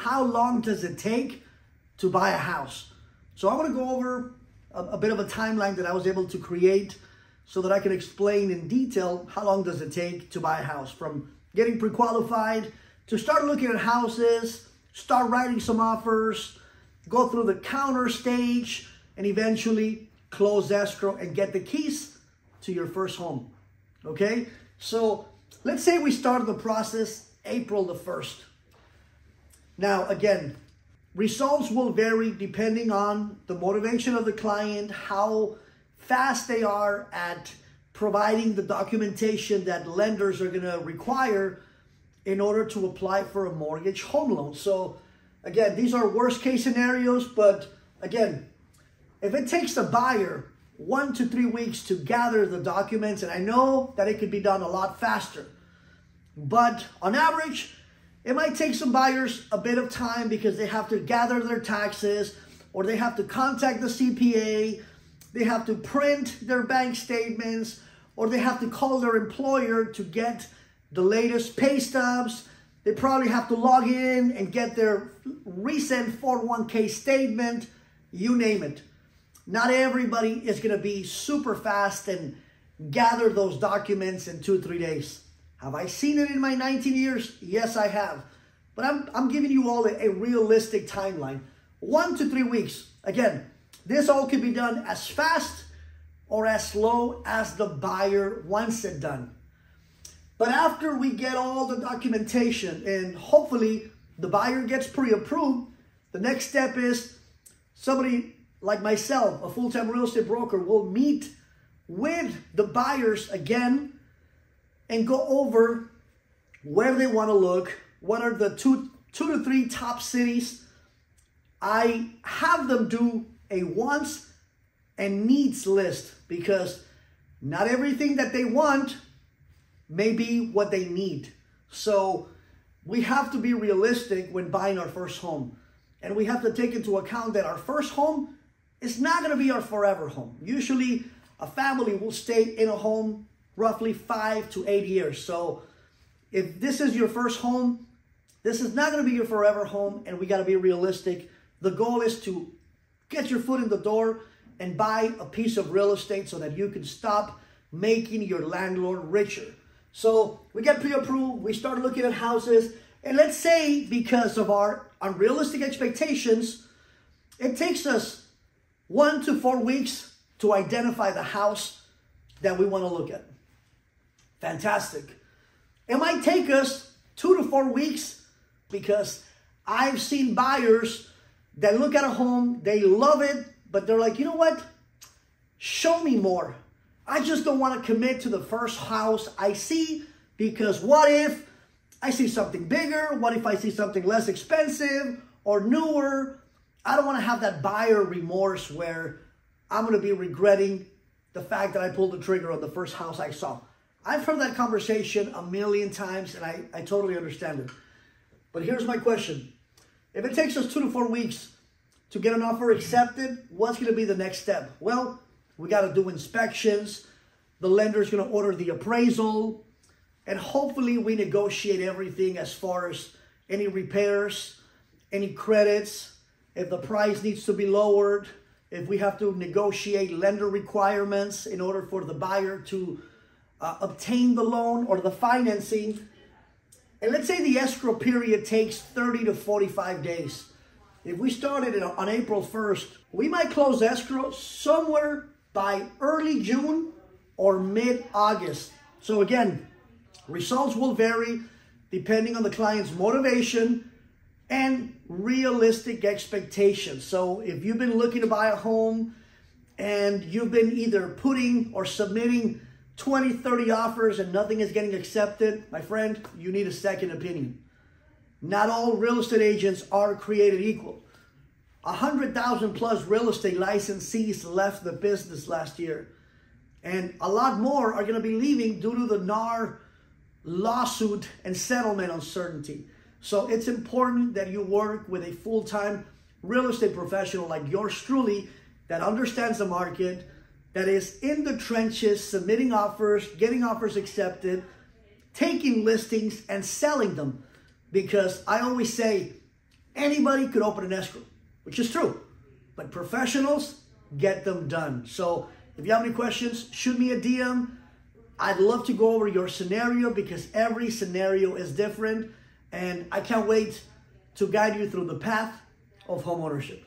how long does it take to buy a house? So I want to go over a bit of a timeline that I was able to create so that I can explain in detail how long does it take to buy a house, from getting pre-qualified to start looking at houses, start writing some offers, go through the counter stage, and eventually close escrow and get the keys to your first home. Okay, so let's say we started the process April the 1st. Now, again, results will vary depending on the motivation of the client, how fast they are at providing the documentation that lenders are going to require in order to apply for a mortgage home loan. So again, these are worst case scenarios, but again, if it takes the buyer 1 to 3 weeks to gather the documents, and I know that it could be done a lot faster, but on average, it might take some buyers a bit of time because they have to gather their taxes, or they have to contact the CPA, they have to print their bank statements, or they have to call their employer to get the latest pay stubs. They probably have to log in and get their recent 401k statement, you name it. Not everybody is going to be super fast and gather those documents in 2-3 days. Have I seen it in my 19 years? Yes, I have. But I'm giving you all a realistic timeline. 1 to 3 weeks. Again, this all can be done as fast or as slow as the buyer wants it done. But after we get all the documentation and hopefully the buyer gets pre-approved, the next step is somebody like myself, a full-time real estate broker, will meet with the buyers again and go over where they want to look, what are the two to three top cities. I have them do a wants and needs list because not everything that they want may be what they need. So we have to be realistic when buying our first home. And we have to take into account that our first home is not going to be our forever home. Usually a family will stay in a home roughly 5 to 8 years. So if this is your first home, this is not going to be your forever home, and we got to be realistic. The goal is to get your foot in the door and buy a piece of real estate so that you can stop making your landlord richer. So we get pre-approved, we start looking at houses, and let's say because of our unrealistic expectations, it takes us 1 to 4 weeks to identify the house that we want to look at. Fantastic. It might take us 2 to 4 weeks because I've seen buyers that look at a home, they love it, but they're like, you know what? Show me more. I just don't want to commit to the first house I see, because what if I see something bigger? What if I see something less expensive or newer? I don't want to have that buyer remorse where I'm going to be regretting the fact that I pulled the trigger on the first house I saw. I've heard that conversation a million times, and I totally understand it. But here's my question. If it takes us 2 to 4 weeks to get an offer accepted, what's going to be the next step? Well, we got to do inspections. The lender's going to order the appraisal. And hopefully we negotiate everything as far as any repairs, any credits, if the price needs to be lowered, if we have to negotiate lender requirements in order for the buyer to obtain the loan or the financing. And let's say the escrow period takes 30 to 45 days. If we started it on April 1st, we might close escrow somewhere by early June or mid-August. So again, results will vary depending on the client's motivation and realistic expectations. So if you've been looking to buy a home and you've been either putting or submitting 20, 30 offers and nothing is getting accepted, my friend, you need a second opinion. Not all real estate agents are created equal. 100,000 plus real estate licensees left the business last year. And a lot more are going to be leaving due to the NAR lawsuit and settlement uncertainty. So it's important that you work with a full-time real estate professional like yours truly that understands the market, that is in the trenches, submitting offers, getting offers accepted, taking listings and selling them. Because I always say, Anybody could open an escrow, which is true, but professionals get them done. So if you have any questions, shoot me a DM. I'd love to go over your scenario because every scenario is different, and I can't wait to guide you through the path of homeownership.